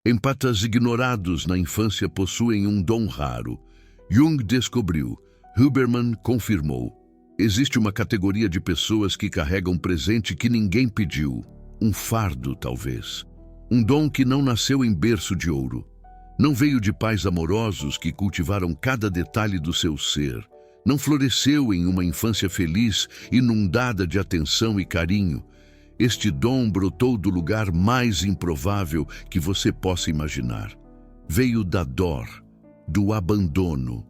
Empatas ignorados na infância possuem um dom raro. Jung descobriu, Huberman confirmou. Existe uma categoria de pessoas que carregam um presente que ninguém pediu. Um fardo, talvez. Um dom que não nasceu em berço de ouro. Não veio de pais amorosos que cultivaram cada detalhe do seu ser. Não floresceu em uma infância feliz, inundada de atenção e carinho. Este dom brotou do lugar mais improvável que você possa imaginar. Veio da dor, do abandono,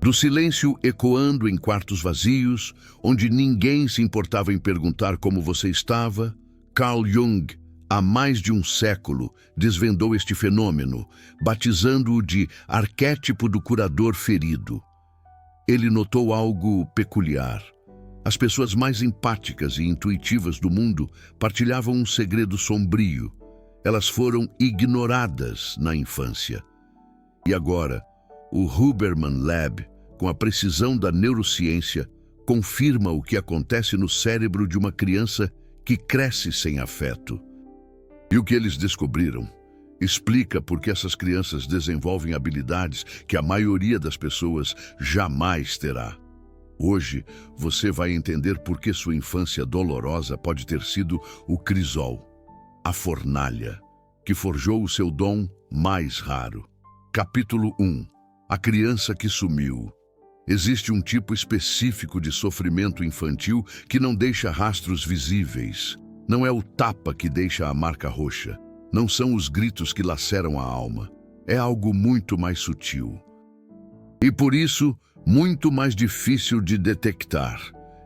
do silêncio ecoando em quartos vazios, onde ninguém se importava em perguntar como você estava. Carl Jung, há mais de um século, desvendou este fenômeno, batizando-o de arquétipo do curador ferido. Ele notou algo peculiar. As pessoas mais empáticas e intuitivas do mundo partilhavam um segredo sombrio. Elas foram ignoradas na infância. E agora, o Huberman Lab, com a precisão da neurociência, confirma o que acontece no cérebro de uma criança que cresce sem afeto. E o que eles descobriram explica por que essas crianças desenvolvem habilidades que a maioria das pessoas jamais terá. Hoje, você vai entender por que sua infância dolorosa pode ter sido o crisol, a fornalha, que forjou o seu dom mais raro. Capítulo 1. A criança que sumiu. Existe um tipo específico de sofrimento infantil que não deixa rastros visíveis. Não é o tapa que deixa a marca roxa. Não são os gritos que laceram a alma. É algo muito mais sutil. E por isso, muito mais difícil de detectar.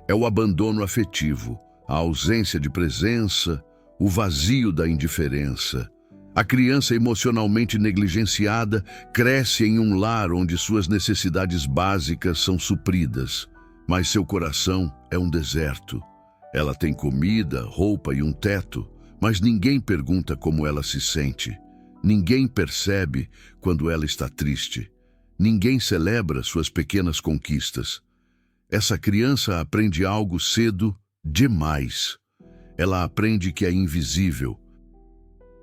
É o abandono afetivo, a ausência de presença, o vazio da indiferença. A criança emocionalmente negligenciada cresce em um lar onde suas necessidades básicas são supridas, mas seu coração é um deserto. Ela tem comida, roupa e um teto, mas ninguém pergunta como ela se sente. Ninguém percebe quando ela está triste. Ninguém celebra suas pequenas conquistas. Essa criança aprende algo cedo demais. Ela aprende que é invisível.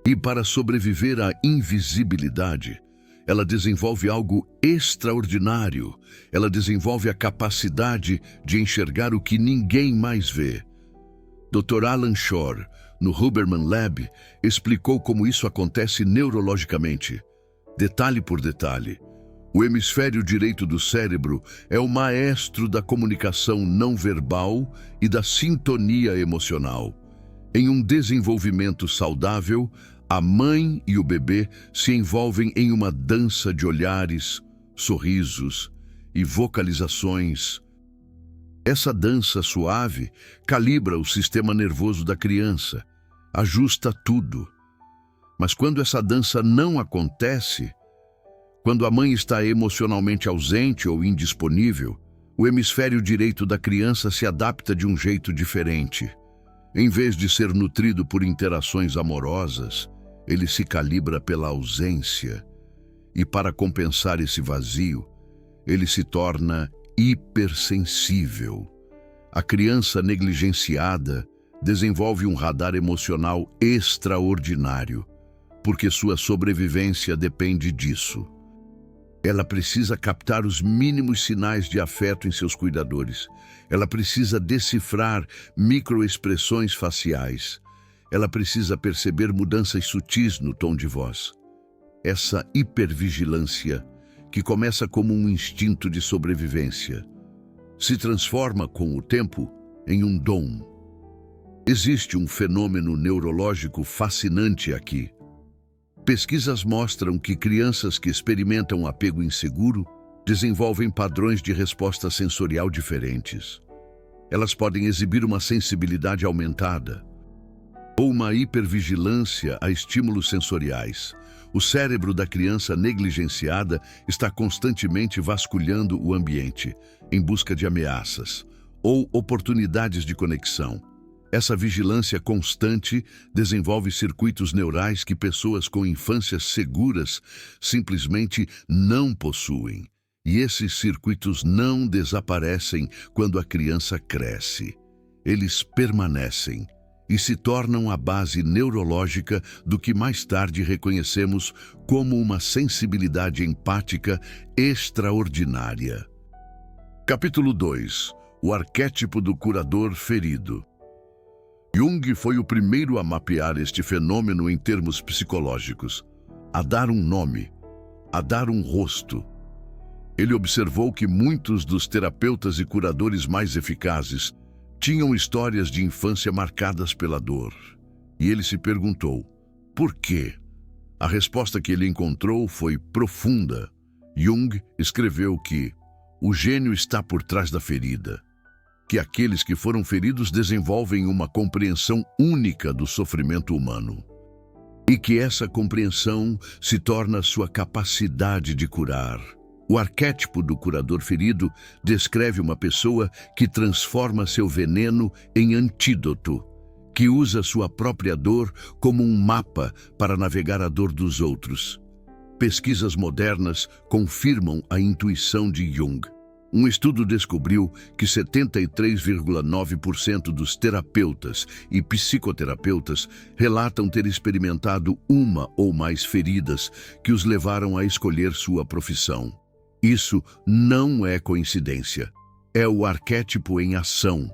E para sobreviver à invisibilidade, ela desenvolve algo extraordinário. Ela desenvolve a capacidade de enxergar o que ninguém mais vê. Dr. Alan Shore, no Huberman Lab, explicou como isso acontece neurologicamente. Detalhe por detalhe. O hemisfério direito do cérebro é o maestro da comunicação não verbal e da sintonia emocional. Em um desenvolvimento saudável, a mãe e o bebê se envolvem em uma dança de olhares, sorrisos e vocalizações. Essa dança suave calibra o sistema nervoso da criança, ajusta tudo. Mas quando essa dança não acontece, quando a mãe está emocionalmente ausente ou indisponível, o hemisfério direito da criança se adapta de um jeito diferente. Em vez de ser nutrido por interações amorosas, ele se calibra pela ausência. E para compensar esse vazio, ele se torna hipersensível. A criança negligenciada desenvolve um radar emocional extraordinário, porque sua sobrevivência depende disso. Ela precisa captar os mínimos sinais de afeto em seus cuidadores. Ela precisa decifrar microexpressões faciais. Ela precisa perceber mudanças sutis no tom de voz. Essa hipervigilância, que começa como um instinto de sobrevivência, se transforma com o tempo em um dom. Existe um fenômeno neurológico fascinante aqui. Pesquisas mostram que crianças que experimentam apego inseguro desenvolvem padrões de resposta sensorial diferentes. Elas podem exibir uma sensibilidade aumentada ou uma hipervigilância a estímulos sensoriais. O cérebro da criança negligenciada está constantemente vasculhando o ambiente em busca de ameaças ou oportunidades de conexão. Essa vigilância constante desenvolve circuitos neurais que pessoas com infâncias seguras simplesmente não possuem. E esses circuitos não desaparecem quando a criança cresce. Eles permanecem. e se tornam a base neurológica do que mais tarde reconhecemos como uma sensibilidade empática extraordinária. Capítulo 2. O arquétipo do curador ferido. Jung foi o primeiro a mapear este fenômeno em termos psicológicos, a dar um nome, a dar um rosto. Ele observou que muitos dos terapeutas e curadores mais eficazes tinham histórias de infância marcadas pela dor. E ele se perguntou, por quê? A resposta que ele encontrou foi profunda. Jung escreveu que o gênio está por trás da ferida, que aqueles que foram feridos desenvolvem uma compreensão única do sofrimento humano, e que essa compreensão se torna sua capacidade de curar. O arquétipo do curador ferido descreve uma pessoa que transforma seu veneno em antídoto, que usa sua própria dor como um mapa para navegar a dor dos outros. Pesquisas modernas confirmam a intuição de Jung. Um estudo descobriu que 73,9% dos terapeutas e psicoterapeutas relatam ter experimentado uma ou mais feridas que os levaram a escolher sua profissão. Isso não é coincidência, é o arquétipo em ação.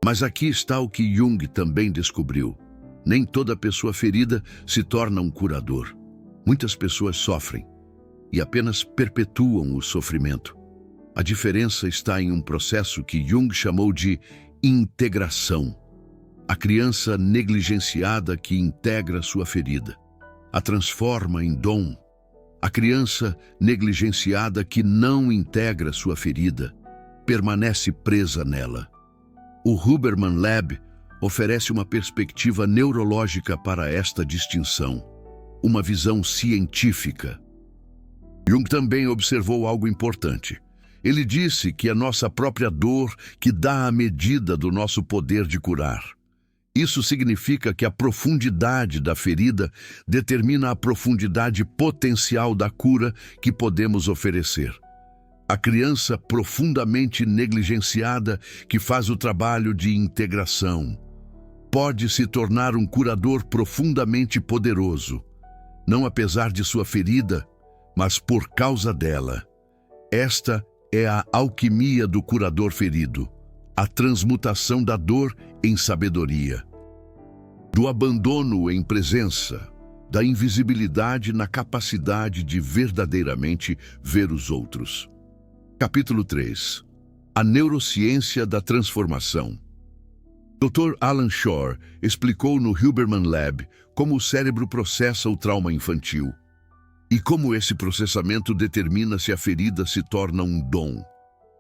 Mas aqui está o que Jung também descobriu. Nem toda pessoa ferida se torna um curador. Muitas pessoas sofrem e apenas perpetuam o sofrimento. A diferença está em um processo que Jung chamou de integração. A criança negligenciada que integra sua ferida, a transforma em dom. A criança negligenciada que não integra sua ferida, permanece presa nela. O Huberman Lab oferece uma perspectiva neurológica para esta distinção, uma visão científica. Jung também observou algo importante. Ele disse que é nossa própria dor que dá a medida do nosso poder de curar. Isso significa que a profundidade da ferida determina a profundidade potencial da cura que podemos oferecer. A criança profundamente negligenciada que faz o trabalho de integração pode se tornar um curador profundamente poderoso, não apesar de sua ferida, mas por causa dela. Esta é a alquimia do curador ferido, a transmutação da dor em sabedoria, do abandono em presença, da invisibilidade na capacidade de verdadeiramente ver os outros. Capítulo 3. A neurociência da transformação. Dr. Alan Shore explicou no Huberman Lab como o cérebro processa o trauma infantil e como esse processamento determina se a ferida se torna um dom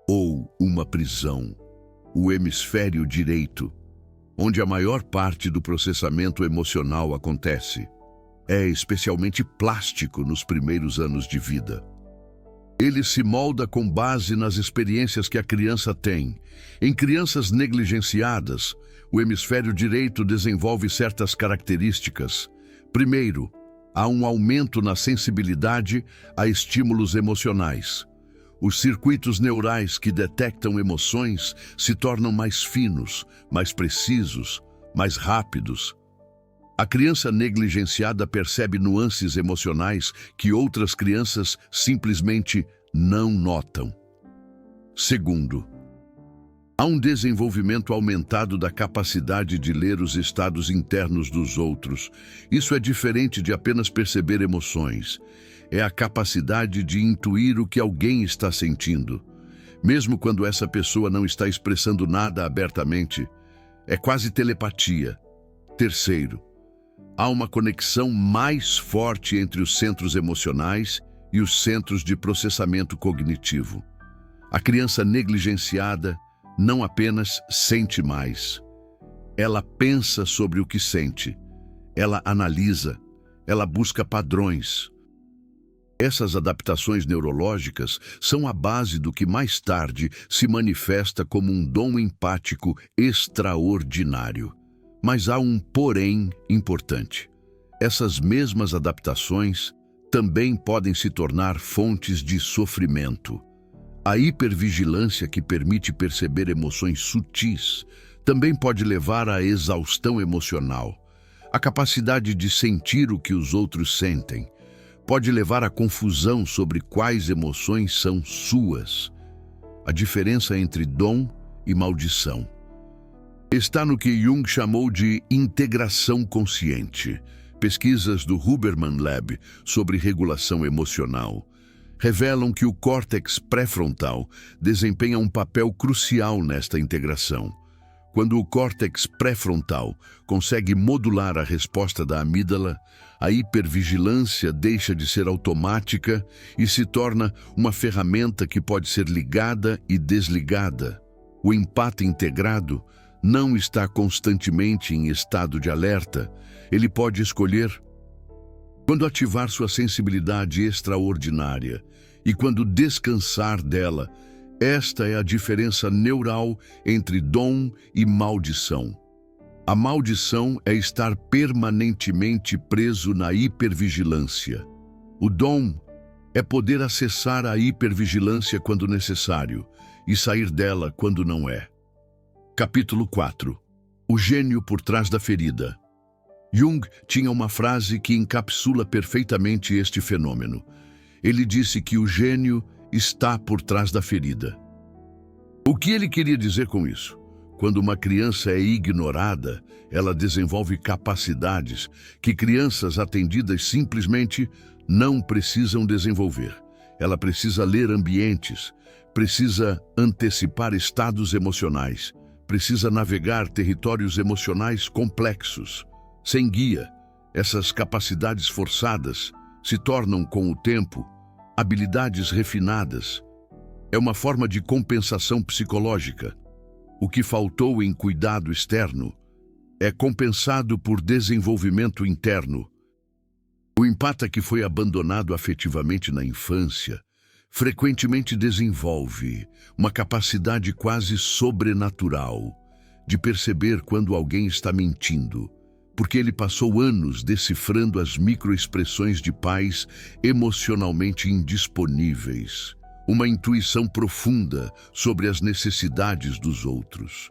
ou uma prisão. O hemisfério direito, onde a maior parte do processamento emocional acontece, é especialmente plástico nos primeiros anos de vida. Ele se molda com base nas experiências que a criança tem. Em crianças negligenciadas, o hemisfério direito desenvolve certas características. Primeiro, há um aumento na sensibilidade a estímulos emocionais. Os circuitos neurais que detectam emoções se tornam mais finos, mais precisos, mais rápidos. A criança negligenciada percebe nuances emocionais que outras crianças simplesmente não notam. Segundo, há um desenvolvimento aumentado da capacidade de ler os estados internos dos outros. Isso é diferente de apenas perceber emoções. É a capacidade de intuir o que alguém está sentindo, mesmo quando essa pessoa não está expressando nada abertamente. É quase telepatia. Terceiro, há uma conexão mais forte entre os centros emocionais e os centros de processamento cognitivo. A criança negligenciada não apenas sente mais. Ela pensa sobre o que sente. Ela analisa. Ela busca padrões. Essas adaptações neurológicas são a base do que mais tarde se manifesta como um dom empático extraordinário. Mas há um porém importante. Essas mesmas adaptações também podem se tornar fontes de sofrimento. A hipervigilância que permite perceber emoções sutis Também pode levar à exaustão emocional. A capacidade de sentir o que os outros sentem pode levar à confusão sobre quais emoções são suas. A diferença entre dom e maldição está no que Jung chamou de integração consciente. Pesquisas do Huberman Lab sobre regulação emocional revelam que o córtex pré-frontal desempenha um papel crucial nesta integração. Quando o córtex pré-frontal consegue modular a resposta da amígdala, a hipervigilância deixa de ser automática e se torna uma ferramenta que pode ser ligada e desligada. O empate integrado não está constantemente em estado de alerta. Ele pode escolher quando ativar sua sensibilidade extraordinária e quando descansar dela. Esta é a diferença neural entre dom e maldição. A maldição é estar permanentemente preso na hipervigilância. O dom é poder acessar a hipervigilância quando necessário e sair dela quando não é. Capítulo 4. O gênio por trás da ferida. Jung tinha uma frase que encapsula perfeitamente este fenômeno. Ele disse que o gênio está por trás da ferida. O que ele queria dizer com isso? Quando uma criança é ignorada, ela desenvolve capacidades que crianças atendidas simplesmente não precisam desenvolver. Ela precisa ler ambientes, precisa antecipar estados emocionais, precisa navegar territórios emocionais complexos. Sem guia, essas capacidades forçadas se tornam, com o tempo, habilidades refinadas. É uma forma de compensação psicológica. O que faltou em cuidado externo é compensado por desenvolvimento interno. O empata que foi abandonado afetivamente na infância frequentemente desenvolve uma capacidade quase sobrenatural de perceber quando alguém está mentindo, porque ele passou anos decifrando as microexpressões de pais emocionalmente indisponíveis, uma intuição profunda sobre as necessidades dos outros.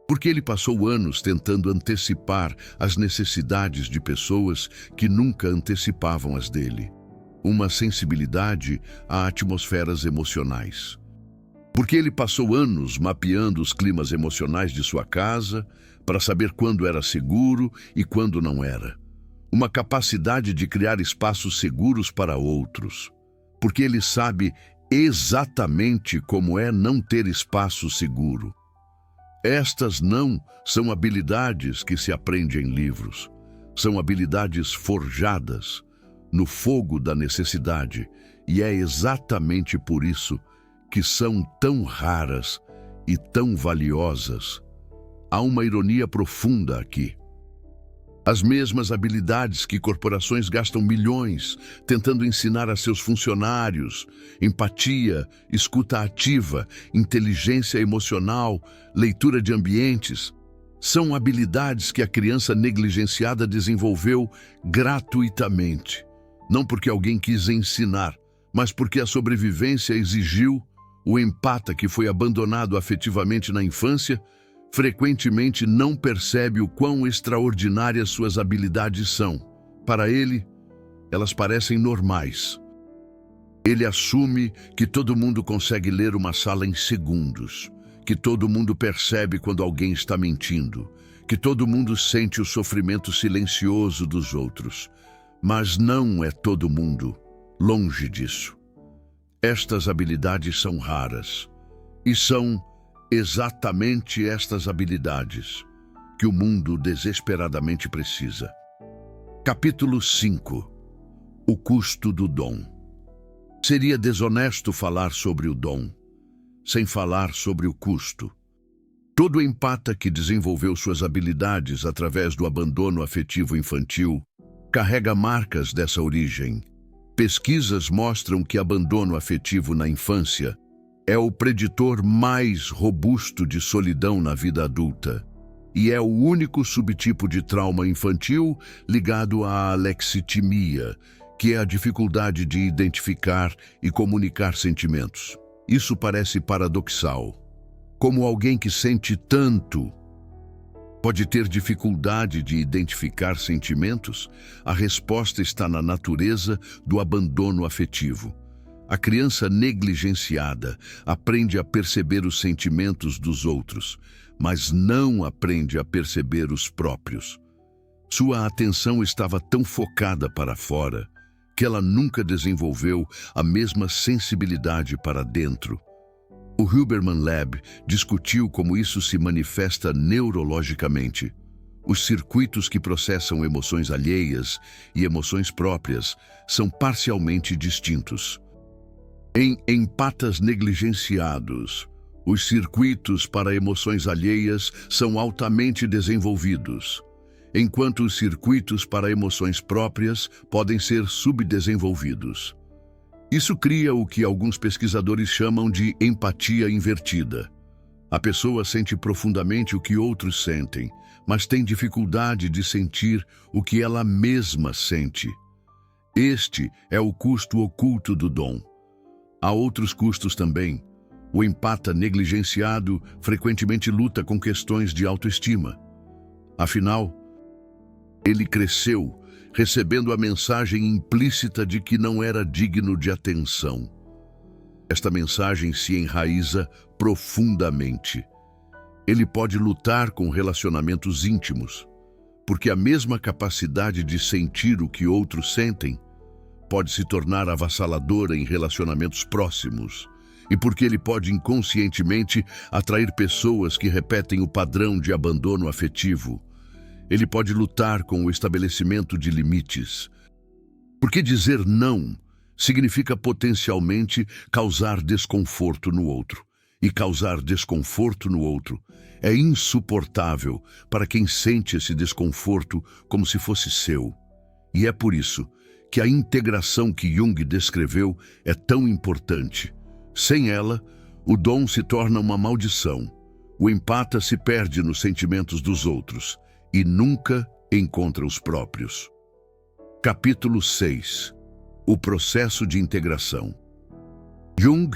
Porque ele passou anos tentando antecipar as necessidades de pessoas que nunca antecipavam as dele. Uma sensibilidade a atmosferas emocionais. Porque ele passou anos mapeando os climas emocionais de sua casa para saber quando era seguro e quando não era. Uma capacidade de criar espaços seguros para outros. Porque ele sabe exatamente como é não ter espaço seguro. Estas não são habilidades que se aprendem em livros. São habilidades forjadas no fogo da necessidade, e é exatamente por isso que são tão raras e tão valiosas. Há uma ironia profunda aqui. As mesmas habilidades que corporações gastam milhões tentando ensinar a seus funcionários, empatia, escuta ativa, inteligência emocional, leitura de ambientes, são habilidades que a criança negligenciada desenvolveu gratuitamente. Não porque alguém quis ensinar, mas porque a sobrevivência exigiu. O empata que foi abandonado afetivamente na infância frequentemente não percebe o quão extraordinárias suas habilidades são. Para ele, elas parecem normais. Ele assume que todo mundo consegue ler uma sala em segundos, que todo mundo percebe quando alguém está mentindo, que todo mundo sente o sofrimento silencioso dos outros. Mas não é todo mundo. Longe disso. Estas habilidades são raras, e são exatamente estas habilidades que o mundo desesperadamente precisa. Capítulo 5. O custo do dom. Seria desonesto falar sobre o dom, sem falar sobre o custo. Todo empata que desenvolveu suas habilidades através do abandono afetivo infantil carrega marcas dessa origem. Pesquisas mostram que abandono afetivo na infância é o preditor mais robusto de solidão na vida adulta e é o único subtipo de trauma infantil ligado à alexitimia, que é a dificuldade de identificar e comunicar sentimentos. Isso parece paradoxal. Como alguém que sente tanto Pode ter dificuldade de identificar sentimentos? A resposta está na natureza do abandono afetivo. A criança negligenciada aprende a perceber os sentimentos dos outros, mas não aprende a perceber os próprios. Sua atenção estava tão focada para fora que ela nunca desenvolveu a mesma sensibilidade para dentro. O Huberman Lab discutiu como isso se manifesta neurologicamente. Os circuitos que processam emoções alheias e emoções próprias são parcialmente distintos. Em empatas negligenciados, os circuitos para emoções alheias são altamente desenvolvidos, enquanto os circuitos para emoções próprias podem ser subdesenvolvidos. Isso cria o que alguns pesquisadores chamam de empatia invertida. A pessoa sente profundamente o que outros sentem, mas tem dificuldade de sentir o que ela mesma sente. Este é o custo oculto do dom. Há outros custos também. O empata negligenciado frequentemente luta com questões de autoestima. Afinal, ele cresceu recebendo a mensagem implícita de que não era digno de atenção. Esta mensagem se enraiza profundamente. Ele pode lutar com relacionamentos íntimos, porque a mesma capacidade de sentir o que outros sentem pode se tornar avassaladora em relacionamentos próximos, e porque ele pode inconscientemente atrair pessoas que repetem o padrão de abandono afetivo. Ele pode lutar com o estabelecimento de limites, porque dizer não significa potencialmente causar desconforto no outro, e causar desconforto no outro é insuportável para quem sente esse desconforto como se fosse seu. E é por isso que a integração que Jung descreveu é tão importante. Sem ela, o dom se torna uma maldição. O empata se perde nos sentimentos dos outros e nunca encontra os próprios. Capítulo 6. O processo de integração. Jung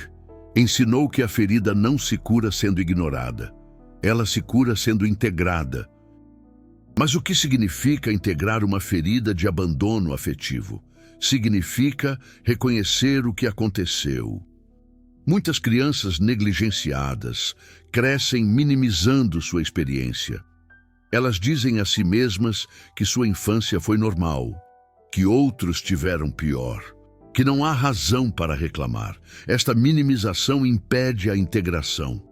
ensinou que a ferida não se cura sendo ignorada. Ela se cura sendo integrada. Mas o que significa integrar uma ferida de abandono afetivo? Significa reconhecer o que aconteceu. Muitas crianças negligenciadas crescem minimizando sua experiência. Elas dizem a si mesmas que sua infância foi normal, que outros tiveram pior, que não há razão para reclamar. Esta minimização impede a integração.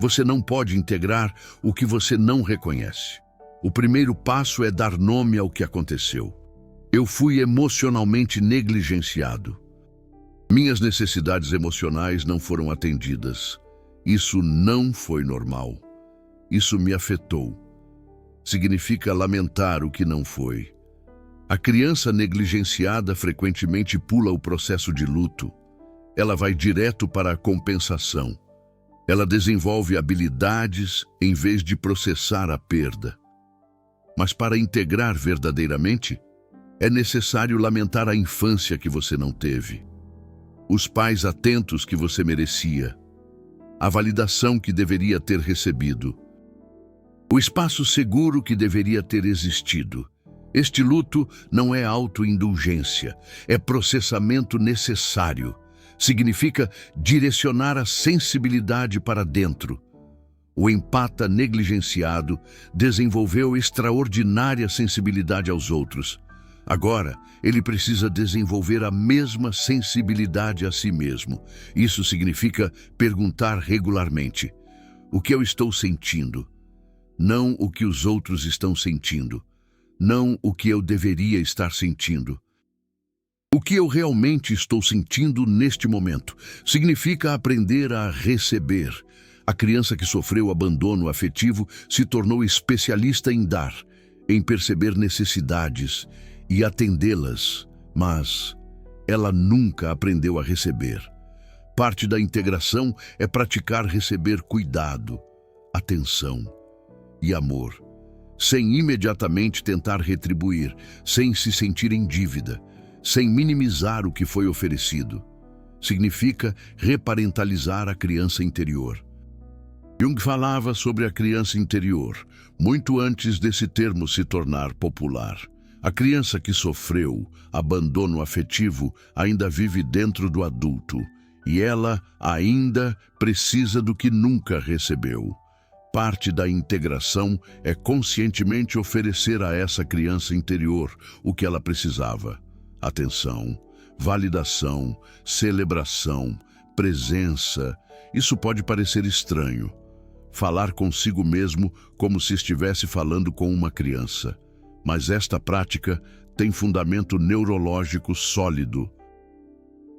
Você não pode integrar o que você não reconhece. O primeiro passo é dar nome ao que aconteceu. Eu fui emocionalmente negligenciado. Minhas necessidades emocionais não foram atendidas. Isso não foi normal. Isso me afetou. Significa lamentar o que não foi. A criança negligenciada frequentemente pula o processo de luto. Ela vai direto para a compensação. Ela desenvolve habilidades em vez de processar a perda. Mas para integrar verdadeiramente, é necessário lamentar a infância que você não teve, os pais atentos que você merecia, a validação que deveria ter recebido, o espaço seguro que deveria ter existido. Este luto não é autoindulgência, é processamento necessário. Significa direcionar a sensibilidade para dentro. O empata negligenciado desenvolveu extraordinária sensibilidade aos outros. Agora, ele precisa desenvolver a mesma sensibilidade a si mesmo. Isso significa perguntar regularmente: o que eu estou sentindo? Não o que os outros estão sentindo. Não o que eu deveria estar sentindo. O que eu realmente estou sentindo neste momento significa aprender a receber. A criança que sofreu abandono afetivo se tornou especialista em dar, em perceber necessidades e atendê-las, mas ela nunca aprendeu a receber. Parte da integração é praticar receber cuidado, atenção e amor, sem imediatamente tentar retribuir, sem se sentir em dívida, sem minimizar o que foi oferecido. Significa reparentalizar a criança interior. Jung falava sobre a criança interior, muito antes desse termo se tornar popular. A criança que sofreu abandono afetivo ainda vive dentro do adulto, e ela ainda precisa do que nunca recebeu. Parte da integração é conscientemente oferecer a essa criança interior o que ela precisava: atenção, validação, celebração, presença. Isso pode parecer estranho. Falar consigo mesmo como se estivesse falando com uma criança. Mas esta prática tem fundamento neurológico sólido.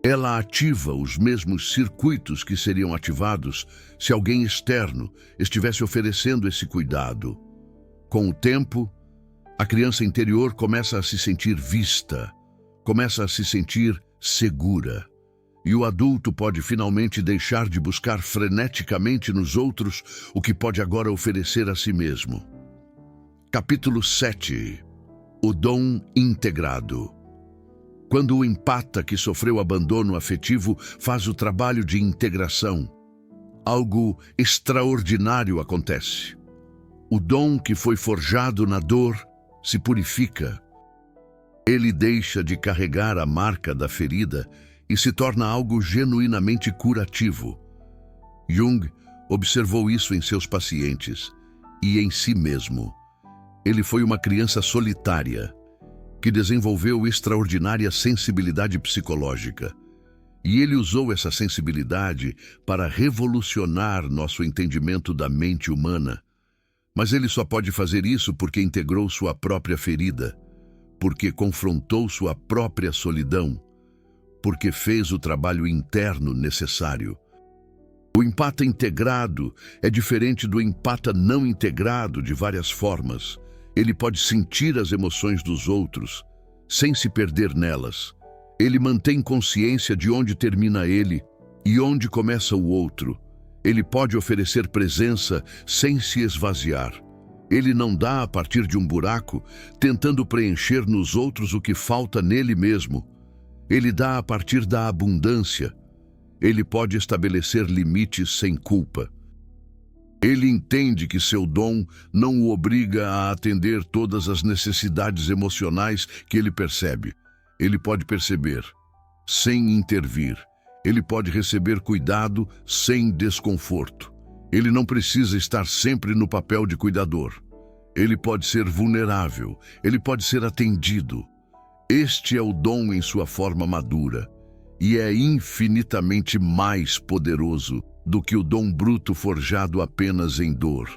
Ela ativa os mesmos circuitos que seriam ativados se alguém externo estivesse oferecendo esse cuidado. Com o tempo, a criança interior começa a se sentir vista, começa a se sentir segura. E o adulto pode finalmente deixar de buscar freneticamente nos outros o que pode agora oferecer a si mesmo. Capítulo 7. O dom integrado. Quando o empata que sofreu abandono afetivo faz o trabalho de integração, algo extraordinário acontece. O dom que foi forjado na dor se purifica. Ele deixa de carregar a marca da ferida e se torna algo genuinamente curativo. Jung observou isso em seus pacientes e em si mesmo. Ele foi uma criança solitária que desenvolveu extraordinária sensibilidade psicológica. E ele usou essa sensibilidade para revolucionar nosso entendimento da mente humana. Mas ele só pode fazer isso porque integrou sua própria ferida, porque confrontou sua própria solidão, porque fez o trabalho interno necessário. O empata integrado é diferente do empata não integrado de várias formas. Ele pode sentir as emoções dos outros, sem se perder nelas. Ele mantém consciência de onde termina ele e onde começa o outro. Ele pode oferecer presença sem se esvaziar. Ele não dá a partir de um buraco, tentando preencher nos outros o que falta nele mesmo. Ele dá a partir da abundância. Ele pode estabelecer limites sem culpa. Ele entende que seu dom não o obriga a atender todas as necessidades emocionais que ele percebe. Ele pode perceber, sem intervir. Ele pode receber cuidado sem desconforto. Ele não precisa estar sempre no papel de cuidador. Ele pode ser vulnerável. Ele pode ser atendido. Este é o dom em sua forma madura e é infinitamente mais poderoso do que o dom bruto forjado apenas em dor.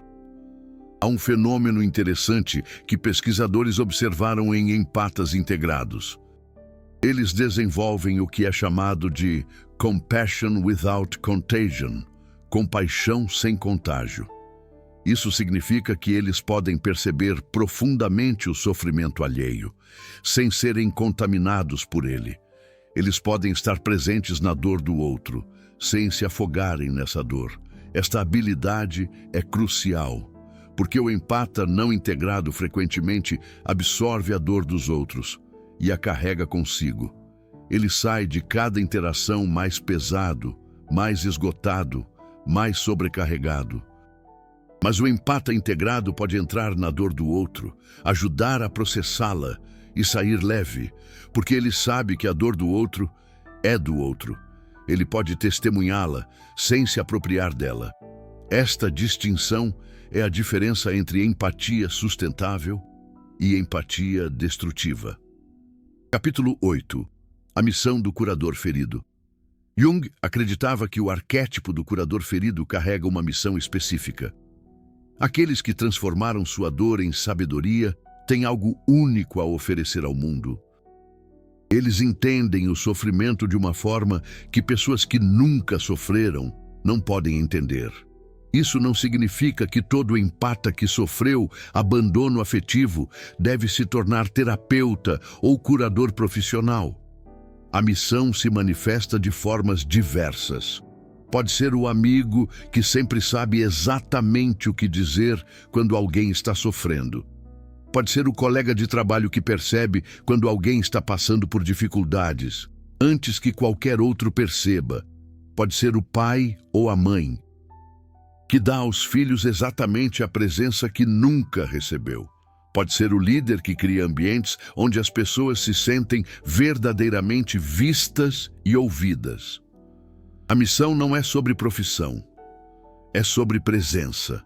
Há um fenômeno interessante que pesquisadores observaram em empatas integrados. Eles desenvolvem o que é chamado de compassion without contagion, compaixão sem contágio. Isso significa que eles podem perceber profundamente o sofrimento alheio, sem serem contaminados por ele. Eles podem estar presentes na dor do outro, sem se afogarem nessa dor. Esta habilidade é crucial, porque o empata não integrado frequentemente absorve a dor dos outros e a carrega consigo. Ele sai de cada interação mais pesado, mais esgotado, mais sobrecarregado. Mas o empata integrado pode entrar na dor do outro, ajudar a processá-la e sair leve, porque ele sabe que a dor do outro é do outro. Ele pode testemunhá-la sem se apropriar dela. Esta distinção é a diferença entre empatia sustentável e empatia destrutiva. Capítulo 8. A missão do curador ferido. Jung acreditava que o arquétipo do curador ferido carrega uma missão específica. Aqueles que transformaram sua dor em sabedoria têm algo único a oferecer ao mundo. Eles entendem o sofrimento de uma forma que pessoas que nunca sofreram não podem entender. Isso não significa que todo empata que sofreu abandono afetivo deve se tornar terapeuta ou curador profissional. A missão se manifesta de formas diversas. Pode ser o amigo que sempre sabe exatamente o que dizer quando alguém está sofrendo. Pode ser o colega de trabalho que percebe quando alguém está passando por dificuldades, antes que qualquer outro perceba. Pode ser o pai ou a mãe. que dá aos filhos exatamente a presença que nunca recebeu. Pode ser o líder que cria ambientes onde as pessoas se sentem verdadeiramente vistas e ouvidas. A missão não é sobre profissão, é sobre presença.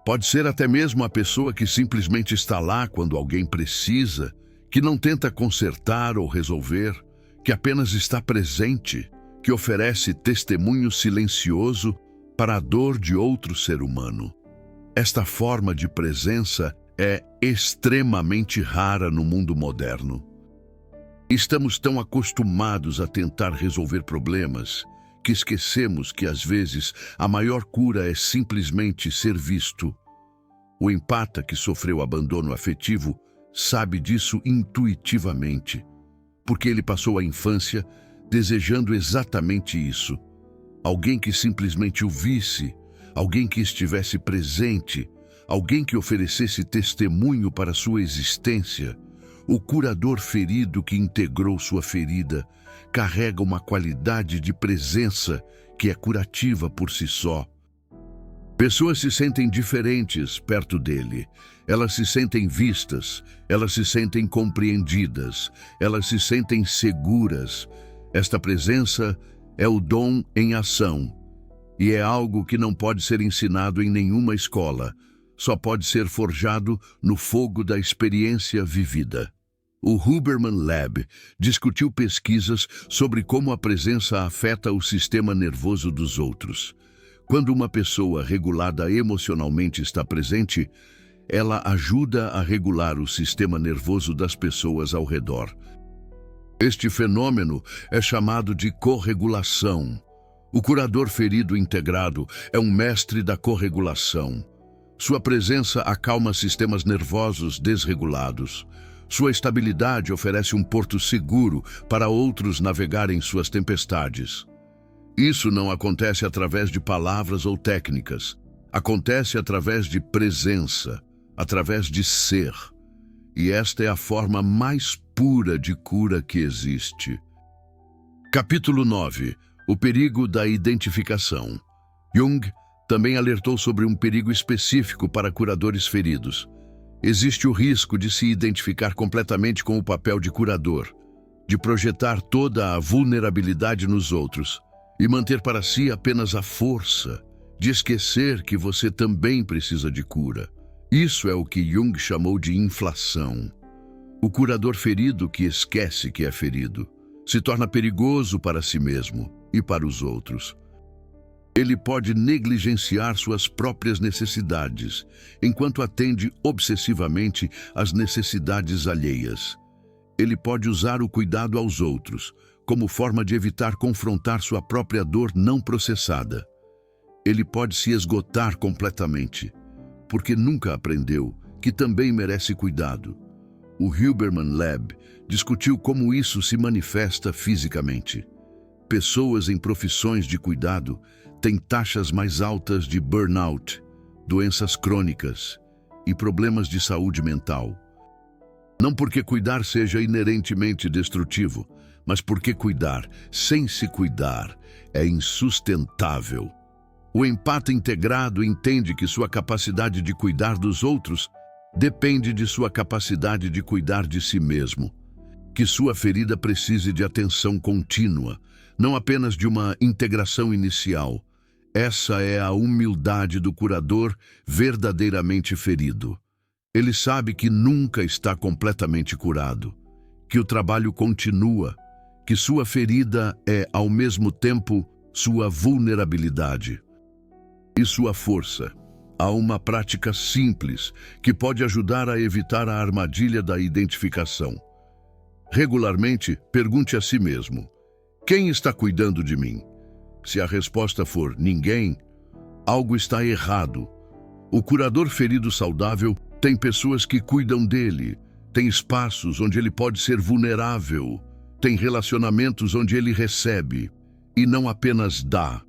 Pode ser até mesmo a pessoa que simplesmente está lá quando alguém precisa, que não tenta consertar ou resolver, que apenas está presente, que oferece testemunho silencioso para a dor de outro ser humano. Esta forma de presença é extremamente rara no mundo moderno. Estamos tão acostumados a tentar resolver problemas que esquecemos que, às vezes, a maior cura é simplesmente ser visto. O empata que sofreu abandono afetivo sabe disso intuitivamente, porque ele passou a infância desejando exatamente isso. Alguém que simplesmente o visse, alguém que estivesse presente, alguém que oferecesse testemunho para sua existência. O curador ferido que integrou sua ferida carrega uma qualidade de presença que é curativa por si só. Pessoas se sentem diferentes perto dele. Elas se sentem vistas, elas se sentem compreendidas, elas se sentem seguras. Esta presença é o dom em ação e é algo que não pode ser ensinado em nenhuma escola. Só pode ser forjado no fogo da experiência vivida. O Huberman Lab discutiu pesquisas sobre como a presença afeta o sistema nervoso dos outros. Quando uma pessoa regulada emocionalmente está presente, ela ajuda a regular o sistema nervoso das pessoas ao redor. Este fenômeno é chamado de corregulação. O curador ferido integrado é um mestre da corregulação. Sua presença acalma sistemas nervosos desregulados. Sua estabilidade oferece um porto seguro para outros navegarem suas tempestades. Isso não acontece através de palavras ou técnicas. Acontece através de presença, através de ser. E esta é a forma mais pura de cura que existe. Capítulo 9. O perigo da identificação. Jung também alertou sobre um perigo específico para curadores feridos. Existe o risco de se identificar completamente com o papel de curador, de projetar toda a vulnerabilidade nos outros e manter para si apenas a força, de esquecer que você também precisa de cura. Isso é o que Jung chamou de inflação. O curador ferido que esquece que é ferido se torna perigoso para si mesmo e para os outros. Ele pode negligenciar suas próprias necessidades, enquanto atende obsessivamente às necessidades alheias. Ele pode usar o cuidado aos outros como forma de evitar confrontar sua própria dor não processada. Ele pode se esgotar completamente, porque nunca aprendeu que também merece cuidado. O Huberman Lab discutiu como isso se manifesta fisicamente. Pessoas em profissões de cuidado têm taxas mais altas de burnout, doenças crônicas e problemas de saúde mental. Não porque cuidar seja inerentemente destrutivo, mas porque cuidar sem se cuidar é insustentável. O empata integrado entende que sua capacidade de cuidar dos outros depende de sua capacidade de cuidar de si mesmo. Que sua ferida precise de atenção contínua, não apenas de uma integração inicial. Essa é a humildade do curador verdadeiramente ferido. Ele sabe que nunca está completamente curado, que o trabalho continua, que sua ferida é, ao mesmo tempo, sua vulnerabilidade e sua força. Há uma prática simples que pode ajudar a evitar a armadilha da identificação. Regularmente, pergunte a si mesmo: quem está cuidando de mim? Se a resposta for ninguém, algo está errado. O curador ferido saudável tem pessoas que cuidam dele, tem espaços onde ele pode ser vulnerável, tem relacionamentos onde ele recebe e não apenas dá.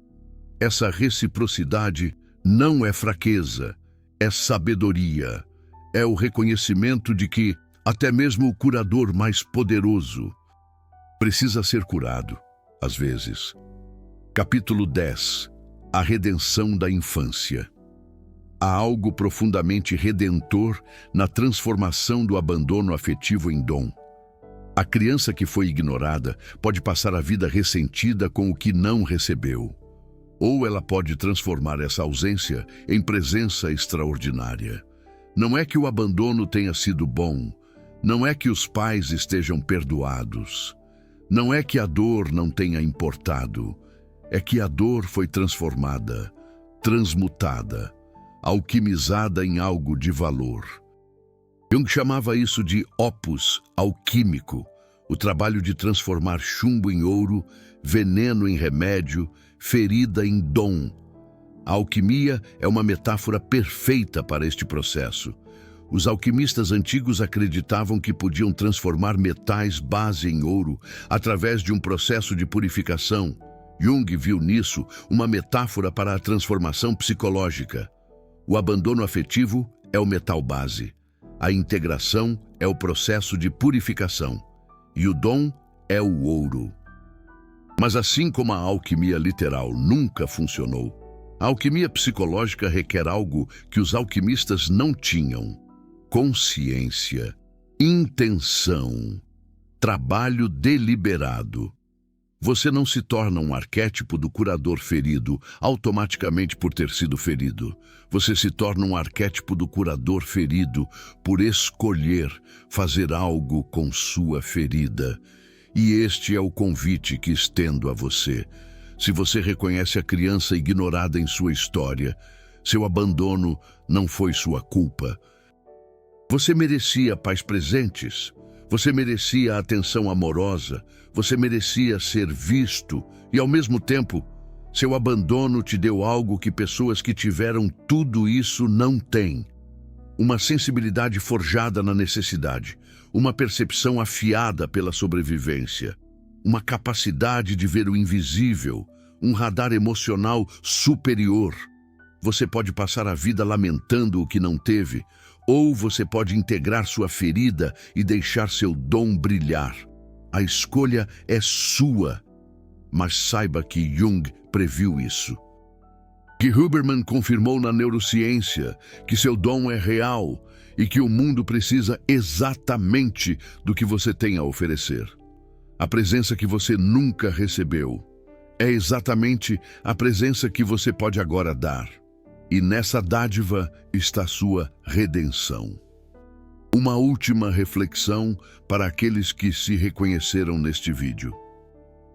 Essa reciprocidade não é fraqueza, é sabedoria. É o reconhecimento de que até mesmo o curador mais poderoso precisa ser curado, às vezes. Capítulo 10. A redenção da infância. Há algo profundamente redentor na transformação do abandono afetivo em dom. A criança que foi ignorada pode passar a vida ressentida com o que não recebeu. Ou ela pode transformar essa ausência em presença extraordinária. Não é que o abandono tenha sido bom, não é que os pais estejam perdoados, não é que a dor não tenha importado, é que a dor foi transformada, transmutada, alquimizada em algo de valor. Jung chamava isso de opus alquímico, o trabalho de transformar chumbo em ouro, veneno em remédio, ferida em dom. A alquimia é uma metáfora perfeita para este processo. Os alquimistas antigos acreditavam que podiam transformar metais base em ouro através de um processo de purificação. Jung viu nisso uma metáfora para a transformação psicológica. O abandono afetivo é o metal base. A integração é o processo de purificação. E o dom é o ouro. Mas assim como a alquimia literal nunca funcionou, a alquimia psicológica requer algo que os alquimistas não tinham: consciência, intenção, trabalho deliberado. Você não se torna um arquétipo do curador ferido automaticamente por ter sido ferido. Você se torna um arquétipo do curador ferido por escolher fazer algo com sua ferida. E este é o convite que estendo a você. Se você reconhece a criança ignorada em sua história, seu abandono não foi sua culpa. Você merecia pais presentes, você merecia atenção amorosa, você merecia ser visto e, ao mesmo tempo, seu abandono te deu algo que pessoas que tiveram tudo isso não têm. Uma sensibilidade forjada na necessidade, uma percepção afiada pela sobrevivência, uma capacidade de ver o invisível, um radar emocional superior. Você pode passar a vida lamentando o que não teve, ou você pode integrar sua ferida e deixar seu dom brilhar. A escolha é sua, mas saiba que Jung previu isso. Que Huberman confirmou na neurociência que seu dom é real e que o mundo precisa exatamente do que você tem a oferecer. A presença que você nunca recebeu é exatamente a presença que você pode agora dar. E nessa dádiva está sua redenção. Uma última reflexão para aqueles que se reconheceram neste vídeo.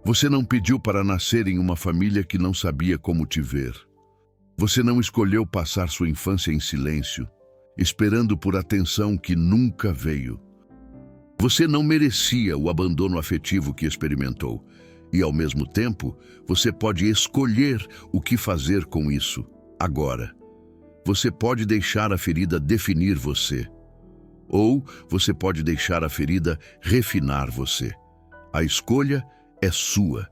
Você não pediu para nascer em uma família que não sabia como te ver. Você não escolheu passar sua infância em silêncio, esperando por atenção que nunca veio. Você não merecia o abandono afetivo que experimentou. E, ao mesmo tempo, você pode escolher o que fazer com isso, agora. Você pode deixar a ferida definir você. Ou você pode deixar a ferida refinar você. A escolha é sua.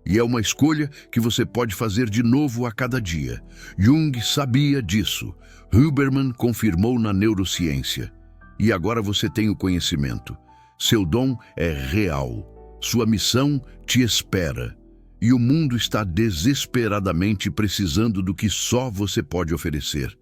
E é uma escolha que você pode fazer de novo a cada dia. Jung sabia disso. Huberman confirmou na neurociência. E agora você tem o conhecimento. Seu dom é real. Sua missão te espera. E o mundo está desesperadamente precisando do que só você pode oferecer.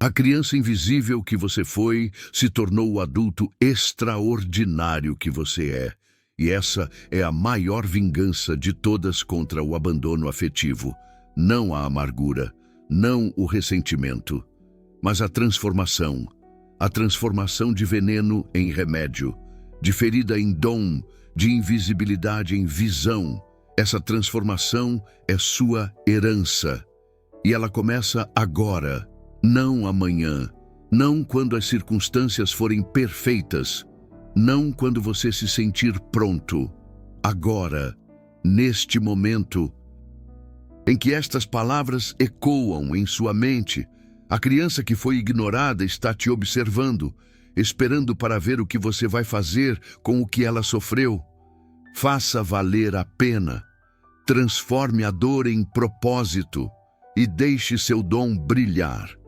A criança invisível que você foi se tornou o adulto extraordinário que você é. E essa é a maior vingança de todas contra o abandono afetivo. Não a amargura, não o ressentimento, mas a transformação. A transformação de veneno em remédio, de ferida em dom, de invisibilidade em visão. Essa transformação é sua herança. E ela começa agora, não amanhã, não quando as circunstâncias forem perfeitas, não quando você se sentir pronto. Agora, neste momento, em que estas palavras ecoam em sua mente, a criança que foi ignorada está te observando, esperando para ver o que você vai fazer com o que ela sofreu. Faça valer a pena. Transforme a dor em propósito e deixe seu dom brilhar.